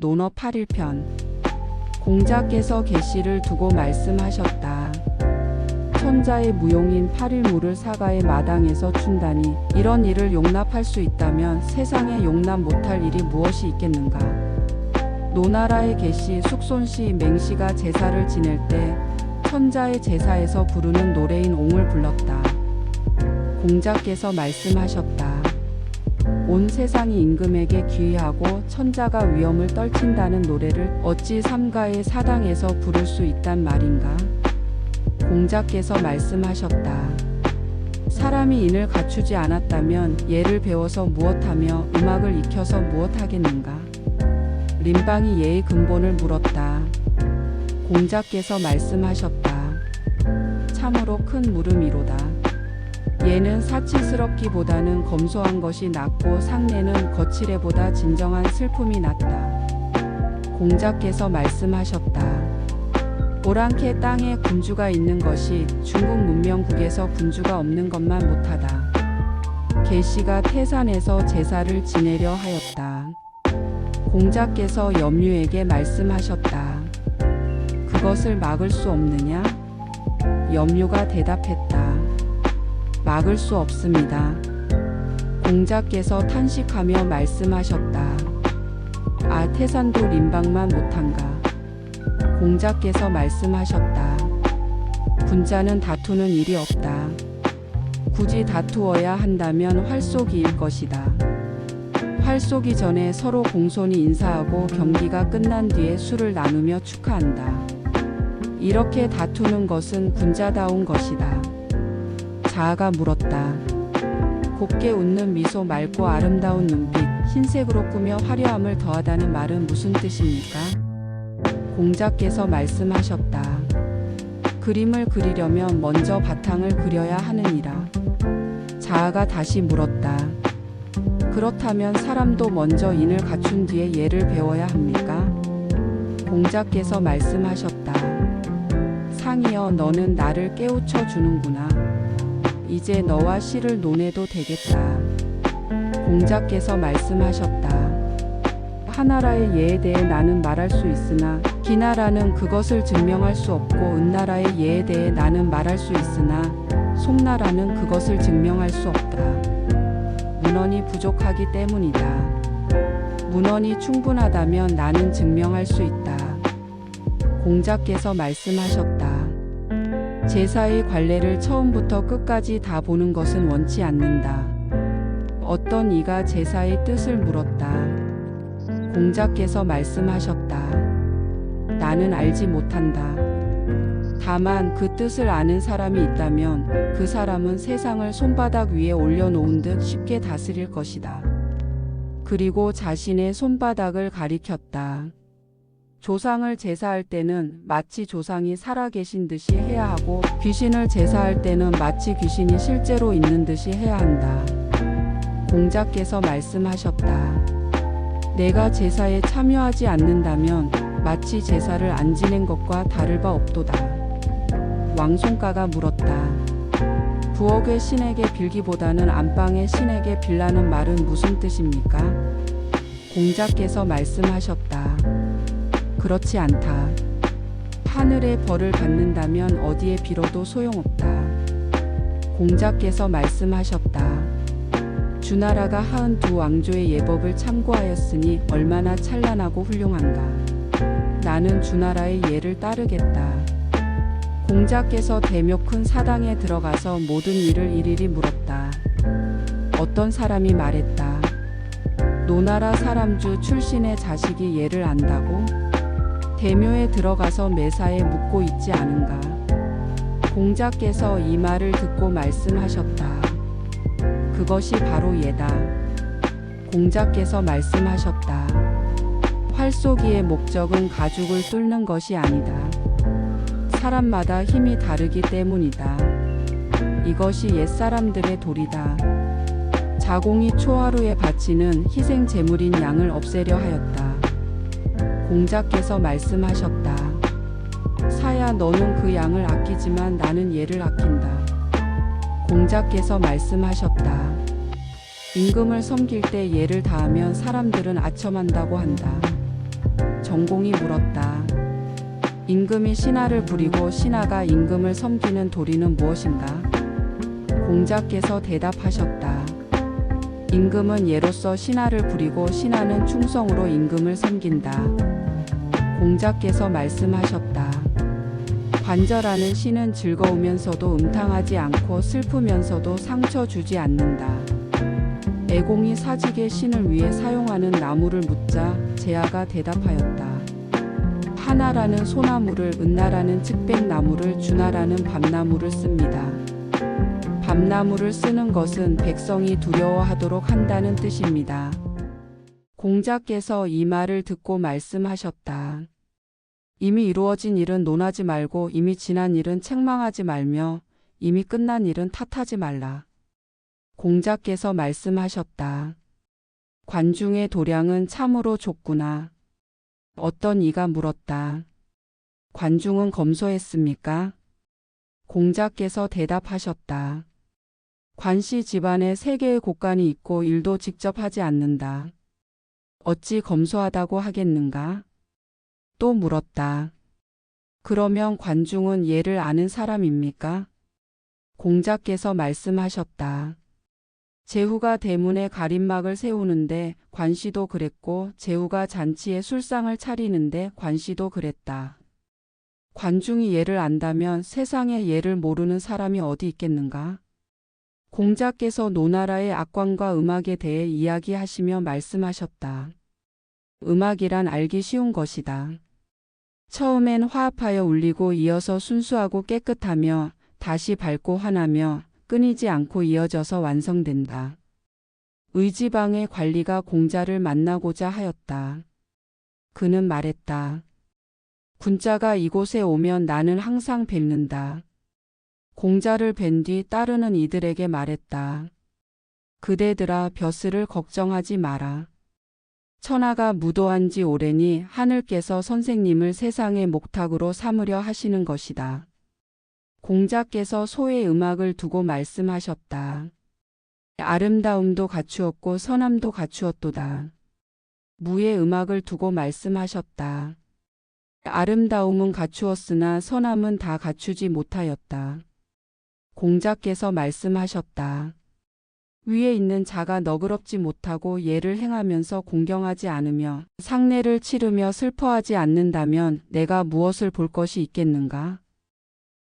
논어 8일편. 공자께서 계시를 두고 말씀하셨다. 천자의 무용인 8일무를 사가의 마당에서 춘다니 이런 일을 용납할 수 있다면 세상에 용납 못할 일이 무엇이 있겠는가. 노나라의 계시 숙손시 맹시가 제사를 지낼 때 천자의 제사에서 부르는 노래인 옹을 불렀다. 공자께서 말씀하셨다. 온 세상이 임금에게 귀의하고 천자가 위엄을 떨친다는 노래를 어찌 삼가의 사당에서 부를 수 있단 말인가? 공자께서 말씀하셨다. 사람이 인을 갖추지 않았다면 예를 배워서 무엇하며 음악을 익혀서 무엇하겠는가? 림방이 예의 근본을 물었다. 공자께서 말씀하셨다. 참으로 큰 물음이로다. 예는 사치스럽기보다는 검소한 것이 낫고 상례는 거칠애보다 진정한 슬픔이 낫다. 공자께서 말씀하셨다. 오랑캐 땅에 군주가 있는 것이 중국 문명국에서 군주가 없는 것만 못하다. 계시가 태산에서 제사를 지내려 하였다. 공자께서 염류에게 말씀하셨다. 그것을 막을 수 없느냐? 염류가 대답했다. 막을 수 없습니다. 공자께서 탄식하며 말씀하셨다. 아, 태산도 림방만 못한가. 공자께서 말씀하셨다. 군자는 다투는 일이 없다. 굳이 다투어야 한다면 활쏘기일 것이다. 활쏘기 전에 서로 공손히 인사하고 경기가 끝난 뒤에 술을 나누며 축하한다. 이렇게 다투는 것은 군자다운 것이다. 자아가 물었다. 곱게 웃는 미소, 맑고 아름다운 눈빛, 흰색으로 꾸며 화려함을 더하다는 말은 무슨 뜻입니까? 공자께서 말씀하셨다. 그림을 그리려면 먼저 바탕을 그려야 하느니라. 자아가 다시 물었다. 그렇다면 사람도 먼저 인을 갖춘 뒤에 예를 배워야 합니까? 공자께서 말씀하셨다. 상이여, 너는 나를 깨우쳐 주는구나. 이제 너와 시를 논해도 되겠다. 공자께서 말씀하셨다. 하나라의 예에 대해 나는 말할 수 있으나 기나라는 그것을 증명할 수 없고 은나라의 예에 대해 나는 말할 수 있으나 송나라는 그것을 증명할 수 없다. 문헌이 부족하기 때문이다. 문헌이 충분하다면 나는 증명할 수 있다. 공자께서 말씀하셨다. 제사의 관례를 처음부터 끝까지 다 보는 것은 원치 않는다. 어떤 이가 제사의 뜻을 물었다. 공자께서 말씀하셨다. 나는 알지 못한다. 다만 그 뜻을 아는 사람이 있다면 그 사람은 세상을 손바닥 위에 올려놓은 듯 쉽게 다스릴 것이다. 그리고 자신의 손바닥을 가리켰다. 조상을 제사할 때는 마치 조상이 살아계신 듯이 해야 하고 귀신을 제사할 때는 마치 귀신이 실제로 있는 듯이 해야 한다. 공자께서 말씀하셨다. 내가 제사에 참여하지 않는다면 마치 제사를 안 지낸 것과 다를 바 없도다. 왕손가가 물었다. 부엌의 신에게 빌기보다는 안방의 신에게 빌라는 말은 무슨 뜻입니까? 공자께서 말씀하셨다. 그렇지 않다. 하늘의 벌을 받는다면 어디에 빌어도 소용없다. 공자께서 말씀하셨다. 주나라가 92 왕조의 예법을 참고하였으니 얼마나 찬란하고 훌륭한가. 나는 주나라의 예를 따르겠다. 공자께서 대묘 큰 사당에 들어가서 모든 일을 일일이 물었다. 어떤 사람이 말했다. 노나라 사람주 출신의 자식이 예를 안다고? 대묘에 들어가서 매사에 묻고 있지 않은가. 공자께서 이 말을 듣고 말씀하셨다. 그것이 바로 예다. 공자께서 말씀하셨다. 활쏘기의 목적은 가죽을 뚫는 것이 아니다. 사람마다 힘이 다르기 때문이다. 이것이 옛사람들의 도리다. 자공이 초하루에 바치는 희생 제물인 양을 없애려 하였다. 공자께서 말씀하셨다. 사야, 너는 그 양을 아끼지만 나는 예를 아낀다. 공자께서 말씀하셨다. 임금을 섬길 때 예를 다하면 사람들은 아첨한다고 한다. 전공이 물었다. 임금이 신하를 부리고 신하가 임금을 섬기는 도리는 무엇인가? 공자께서 대답하셨다. 임금은 예로서 신하를 부리고 신하는 충성으로 임금을 섬긴다. 공자께서 말씀하셨다. 관절하는 신은 즐거우면서도 음탕하지 않고 슬프면서도 상처 주지 않는다. 애공이 사직의 신을 위해 사용하는 나무를 묻자 제아가 대답하였다. 하나라는 소나무를, 은나라는 측백나무를, 주나라는 밤나무를 씁니다. 밤나무를 쓰는 것은 백성이 두려워하도록 한다는 뜻입니다. 공자께서 이 말을 듣고 말씀하셨다. 이미 이루어진 일은 논하지 말고 이미 지난 일은 책망하지 말며 이미 끝난 일은 탓하지 말라. 공자께서 말씀하셨다. 관중의 도량은 참으로 좁구나. 어떤 이가 물었다. 관중은 검소했습니까? 공자께서 대답하셨다. 관씨 집안에 3개의 곡간이 있고 일도 직접 하지 않는다. 어찌 검소하다고 하겠는가? 또 물었다. 그러면 관중은 예를 아는 사람입니까? 공자께서 말씀하셨다. 제후가 대문에 가림막을 세우는데 관씨도 그랬고 제후가 잔치에 술상을 차리는데 관씨도 그랬다. 관중이 예를 안다면 세상에 예를 모르는 사람이 어디 있겠는가? 공자께서 노나라의 악관과 음악에 대해 이야기하시며 말씀하셨다. 음악이란 알기 쉬운 것이다. 처음엔 화합하여 울리고 이어서 순수하고 깨끗하며 다시 밝고 환하며 끊이지 않고 이어져서 완성된다. 의지방의 관리가 공자를 만나고자 하였다. 그는 말했다. 군자가 이곳에 오면 나는 항상 뵙는다. 공자를 뵌 뒤 따르는 이들에게 말했다. 그대들아 벼슬을 걱정하지 마라. 천하가 무도한 지 오래니 하늘께서 선생님을 세상의 목탁으로 삼으려 하시는 것이다. 공자께서 소의 음악을 두고 말씀하셨다. 아름다움도 갖추었고 선함도 갖추었도다. 무의 음악을 두고 말씀하셨다. 아름다움은 갖추었으나 선함은 다 갖추지 못하였다. 공자께서 말씀하셨다. 위에 있는 자가 너그럽지 못하고 예를 행하면서 공경하지 않으며 상례를 치르며 슬퍼하지 않는다면 내가 무엇을 볼 것이 있겠는가?